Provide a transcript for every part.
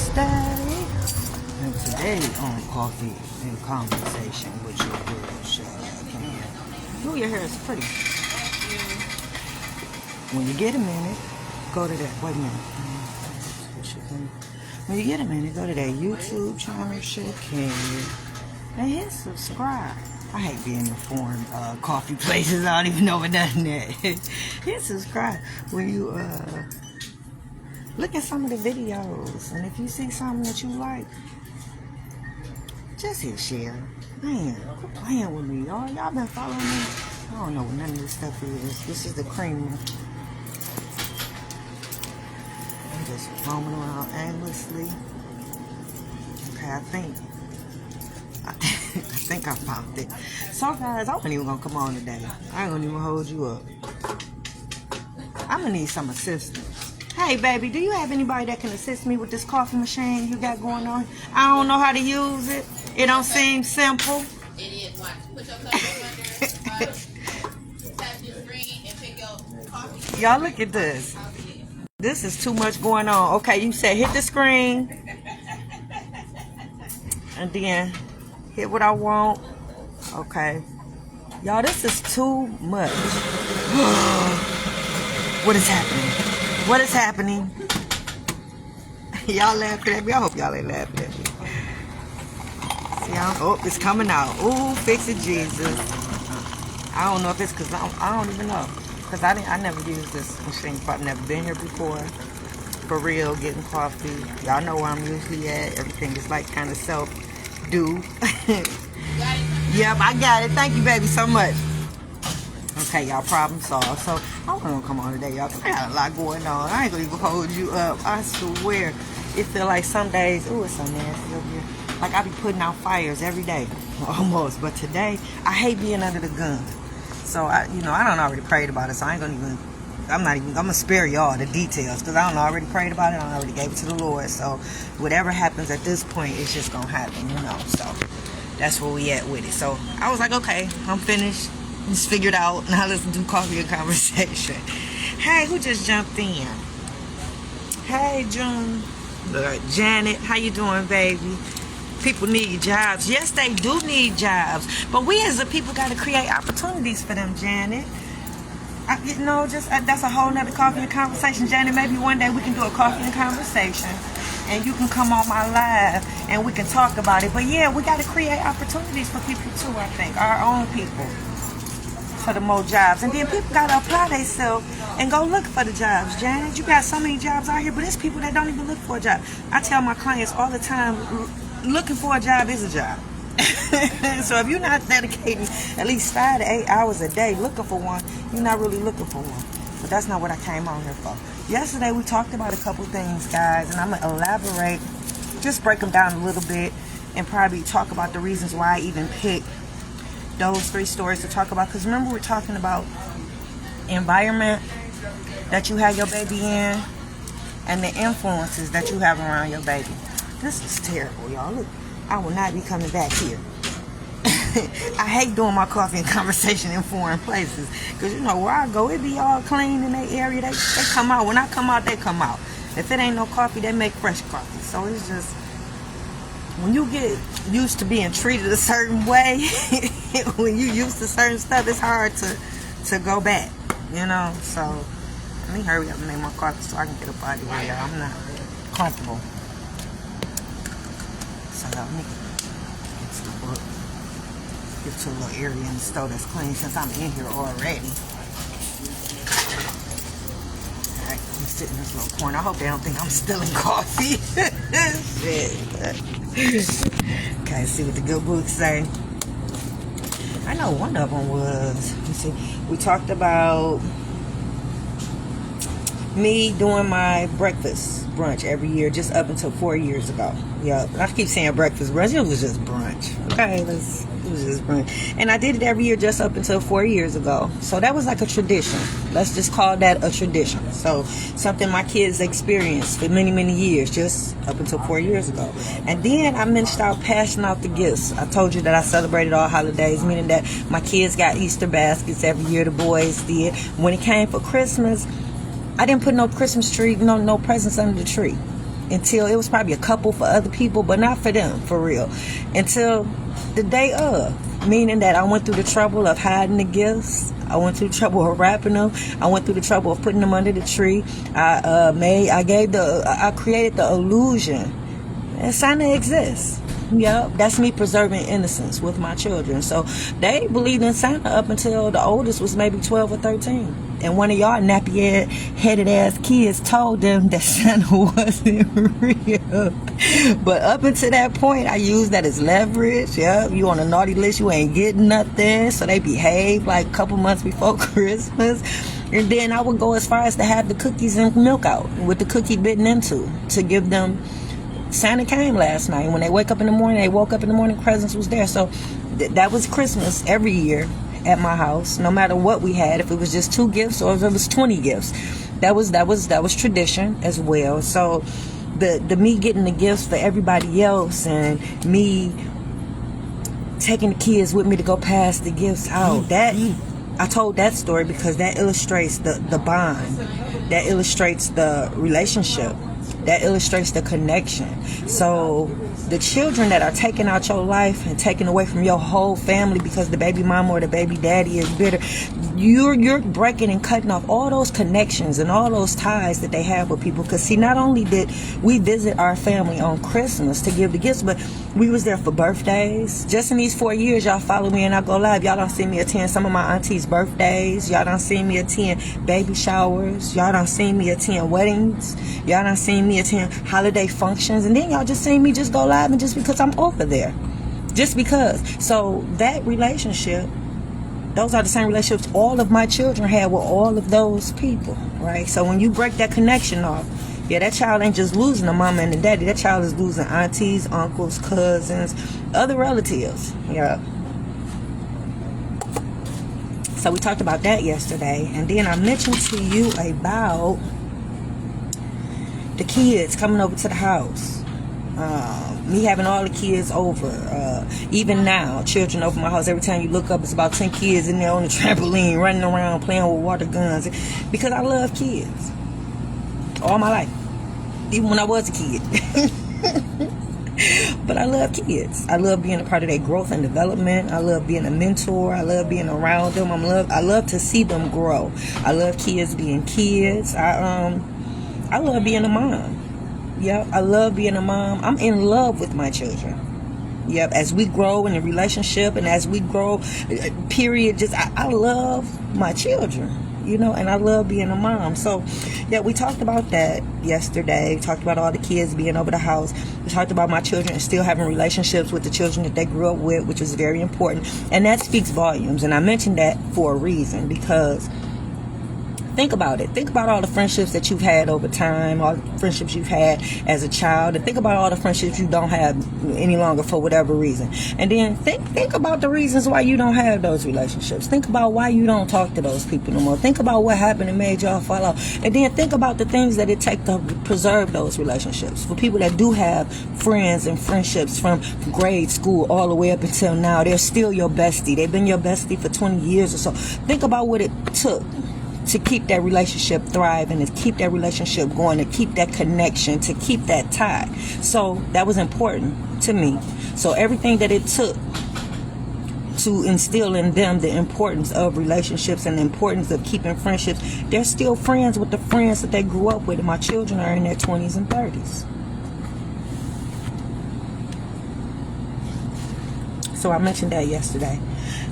Thursday. And today on Coffee and Conversation with your girl, Shakenya. Ooh, your hair is pretty. When you get a minute, go to that. Wait a minute. When you get a minute, go to that YouTube channel, Shakenya, and hit subscribe. I hate being in foreign coffee places. I don't even know what that is. Hit subscribe when you look at some of the videos, and if you see something that you like, just hit share. Man, quit playing with me, y'all. Y'all been following me. I don't know what none of this stuff is. This is the creamer. I'm just roaming around aimlessly. Okay, I think I found it. So guys, I wasn't even gonna come on today. I ain't gonna even hold you up. I'm gonna need some assistance. Hey baby, do you have anybody that can assist me with this coffee machine you got going on? I don't know how to use it. It don't seem simple. It is. Watch. Put your cup under, tap your screen and pick up coffee. Y'all look at this. This is too much going on. Okay, you said hit the screen. And then hit what I want. Okay. Y'all, this is too much. What is happening? What is happening? Y'all laughing at me? I hope y'all ain't laughing at me. See, oh, it's coming out. Ooh, fix it, Jesus. I don't know if it's because I don't even know. Because I never used this machine. I've never been here before. For real, getting coffee. Y'all know where I'm usually at. Everything is like kind of self-do. Yep, I got it. Thank you, baby, so much. Okay, y'all, problem solved. So, I'm gonna come on today, y'all, because I got a lot going on. I ain't gonna even hold you up. I swear. It feel like some days, ooh, it's so nasty over here. Like, I be putting out fires every day. Almost. But today, I hate being under the gun. So, I done already prayed about it, so I ain't gonna even, I'm gonna spare y'all the details, because I done already prayed about it, I already gave it to the Lord. So, whatever happens at this point, it's just gonna happen, So, that's where we at with it. So, I was like, okay, I'm finished. It's figured out. Now let's do coffee and conversation. Hey, who just jumped in? Hey, June. Janet, how you doing, baby? People need jobs. Yes, they do need jobs. But we as a people got to create opportunities for them, Janet. That's a whole nother coffee and conversation. Janet, maybe one day we can do a coffee and conversation. And you can come on my live and we can talk about it. But yeah, we got to create opportunities for people too, I think. Our own people. For the more jobs. And then people got to apply themselves and go look for the jobs. Janet, you got so many jobs out here, but there's people that don't even look for a job. I tell my clients all the time, looking for a job is a job. So if you're not dedicating at least 5 to 8 hours a day looking for one, you're not really looking for one. But that's not what I came on here for. Yesterday we talked about a couple things, guys, and I'm going to elaborate, just break them down a little bit, and probably talk about the reasons why I even picked those 3 stories to talk about. Because remember, we're talking about environment that you have your baby in and the influences that you have around your baby. This is terrible, y'all. Look, I will not be coming back here. I hate doing my coffee and conversation in foreign places, because where I go, it be all clean in their area. They come out. When I come out, they come out. If it ain't no coffee, they make fresh coffee. So it's just, when you get used to being treated a certain way, when you used to certain stuff, it's hard to go back, So, let me hurry up and make my coffee so I can get up out of here, y'all. I'm not comfortable. So, let me get to a little area in the store that's clean since I'm in here already. Alright, I'm sitting in this little corner. I hope they don't think I'm stealing coffee. Shit. Okay, see what the good books say. I know one of them was, we talked about me doing my breakfast brunch every year just up until 4 years ago. Yep, I keep saying breakfast brunch. It was just brunch. Okay, it was just brunch. And I did it every year just up until 4 years ago. So that was like a tradition. Let's just call that a tradition. So something my kids experienced for many, many years, just up until 4 years ago. And then I mentioned out passing out the gifts. I told you that I celebrated all holidays, meaning that my kids got Easter baskets every year. The boys did. When it came for Christmas, I didn't put no Christmas tree, no presents under the tree. until it was probably a couple for other people, but not for them, for real, until the day of. Meaning that I went through the trouble of hiding the gifts. I went through the trouble of wrapping them. I went through the trouble of putting them under the tree. I created the illusion that Santa exists. Yep, that's me preserving innocence with my children. So they believed in Santa up until the oldest was maybe 12 or 13. And one of y'all nappy-headed ass kids told them that Santa wasn't real. But up until that point, I used that as leverage. Yep, you on a naughty list, you ain't getting nothing. So they behaved like a couple months before Christmas. And then I would go as far as to have the cookies and milk out with the cookie bitten into to give them. Santa came last night. When they woke up in the morning, presents was there. So that was Christmas every year at my house, no matter what we had, if it was just 2 gifts or if it was 20 gifts. That was tradition as well. So the me getting the gifts for everybody else and me taking the kids with me to go pass the gifts out, that I told that story because that illustrates the bond, that illustrates the relationship, that illustrates the connection. So the children that are taking out your life and taking away from your whole family because the baby mama or the baby daddy is bitter, you're breaking and cutting off all those connections and all those ties that they have with people. Because see, not only did we visit our family on Christmas to give the gifts, but we was there for birthdays. Just in these 4 years, y'all follow me and I go live, y'all don't see me attend some of my aunties' birthdays. Y'all don't see me attend baby showers. Y'all don't see me attend weddings. Y'all don't see me attend holiday functions. And then y'all just see me just go live, and just because I'm over there. Just because. So that relationship, those are the same relationships all of my children had with all of those people, right? So when you break that connection off, yeah, that child ain't just losing a mama and a daddy. That child is losing aunties, uncles, cousins, other relatives. Yeah. So we talked about that yesterday. And then I mentioned to you about the kids coming over to the house. Me having all the kids over. Even now, children over my house. Every time you look up, it's about 10 kids in there on the trampoline, running around, playing with water guns. Because I love kids. All my life. Even when I was a kid. But I love kids. I love being a part of their growth and development. I love being a mentor. I love being around them. I love to see them grow. I love kids being kids. I love being a mom. Yep, I love being a mom. I'm in love with my children. Yep, as we grow in a relationship and as we grow, period, I love my children, and I love being a mom. So, yeah, we talked about that yesterday. We talked about all the kids being over the house. We talked about my children still having relationships with the children that they grew up with, which is very important. And that speaks volumes. And I mentioned that for a reason, because think about it. Think about all the friendships that you've had over time, all the friendships you've had as a child, and think about all the friendships you don't have any longer for whatever reason. And then think about the reasons why you don't have those relationships. Think about why you don't talk to those people no more. Think about what happened and made y'all fall out. And then think about the things that it takes to preserve those relationships. For people that do have friends and friendships from grade school all the way up until now, they're still your bestie. They've been your bestie for 20 years or so. Think about what it took to keep that relationship thriving, to keep that relationship going, to keep that connection, to keep that tie. So that was important to me. So everything that it took to instill in them the importance of relationships and the importance of keeping friendships, they're still friends with the friends that they grew up with. And my children are in their 20s and 30s. So I mentioned that yesterday.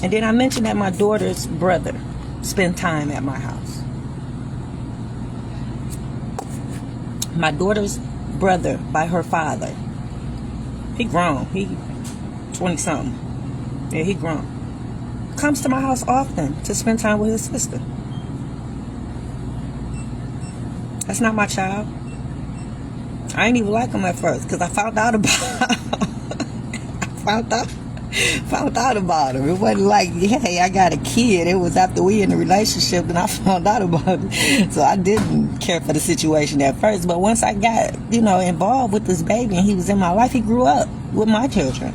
And then I mentioned that my daughter's brother spend time at my house. My daughter's brother by her father. He grown. He 20-something. Yeah, he grown. Comes to my house often to spend time with his sister. That's not my child. I ain't even like him at first because I found out about found out about him. It wasn't like, hey, I got a kid. It was after we in a relationship and I found out about it. So I didn't care for the situation at first. But once I got, involved with this baby and he was in my life, he grew up with my children.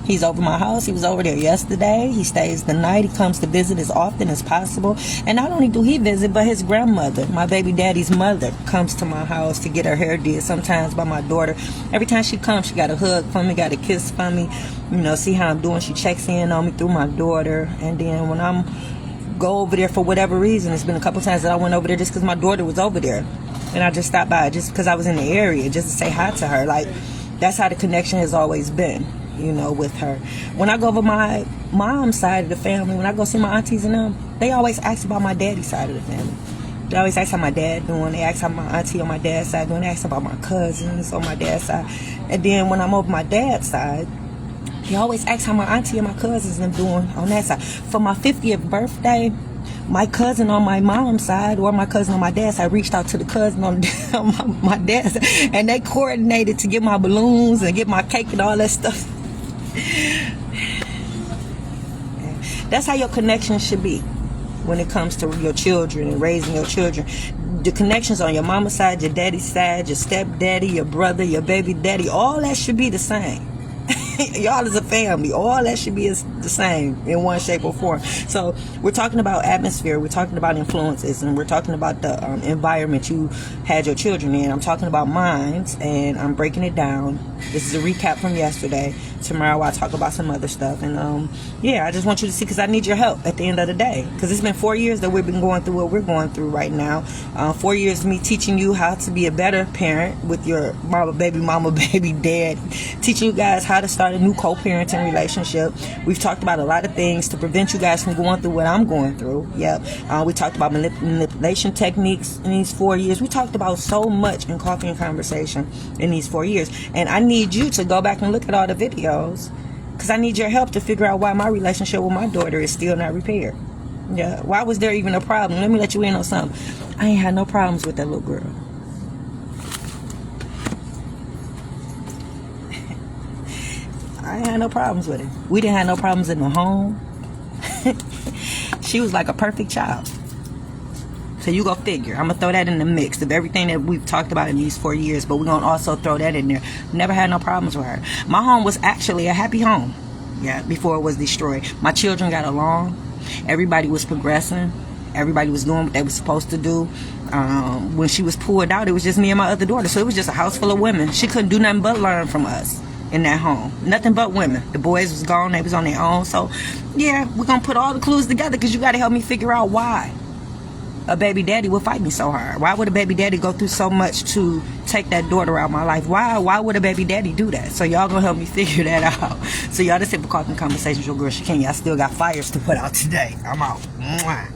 He's over my house. He was over there yesterday. He stays the night. He comes to visit as often as possible. And not only do he visit, but his grandmother, my baby daddy's mother, comes to my house to get her hair did, sometimes by my daughter. Every time she comes, she got a hug for me, got a kiss for me, see how I'm doing. She checks in on me through my daughter. And then when I'm go over there for whatever reason, it's been a couple times that I went over there just because my daughter was over there. And I just stopped by just because I was in the area, just to say hi to her. Like, that's how the connection has always been, with her. When I go over my mom's side of the family, when I go see my aunties and them, they always ask about my daddy's side of the family. They always ask how my dad doing. They ask how my auntie on my dad's side doing. They ask about my cousins on my dad's side. And then when I'm over my dad's side, he always asks how my auntie and my cousins are doing on that side. For my 50th birthday, my cousin on my mom's side or my cousin on my dad's side reached out to the cousin on my dad's side, and they coordinated to get my balloons and get my cake and all that stuff. That's how your connection should be when it comes to your children and raising your children. The connections on your mama's side, your daddy's side, your stepdaddy, your brother, your baby daddy, all that should be the same. Y'all as a family, all that should be the same in one shape or form. So we're talking about atmosphere, we're talking about influences, and we're talking about the environment you had your children in. I'm talking about minds, and I'm breaking it down. This is a recap from yesterday. Tomorrow I'll talk about some other stuff. And I just want you to see, because I need your help at the end of the day, because it's been 4 years that we've been going through what we're going through right now. 4 years of me teaching you how to be a better parent with your mama, baby dad, teaching you guys how to start a new co-parenting relationship. We've talked about a lot of things to prevent you guys from going through what I'm going through. We talked about manipulation techniques in these 4 years. We talked about so much in Coffee and Conversation in these 4 years. And I need you to go back and look at all the videos, because I need your help to figure out why my relationship with my daughter is still not repaired. Why was there even a problem? Let me let you in on something. I ain't had no problems with that little girl. I ain't had no problems with it. We didn't have no problems in the home. She was like a perfect child. So you go figure. I'm going to throw that in the mix of everything that we've talked about in these 4 years, but we're going to also throw that in there. Never had no problems with her. My home was actually a happy home, before it was destroyed. My children got along. Everybody was progressing. Everybody was doing what they were supposed to do. When she was pulled out, it was just me and my other daughter. So it was just a house full of women. She couldn't do nothing but learn from us in that home. Nothing but women. The boys was gone. They was on their own. So, we're going to put all the clues together, because you got to help me figure out why a baby daddy would fight me so hard. Why would a baby daddy go through so much to take that daughter out of my life? Why would a baby daddy do that? So y'all gonna help me figure that out. So y'all, this is Coffee and Conversations, your girl Shakenya. I still got fires to put out today. I'm out. Mwah.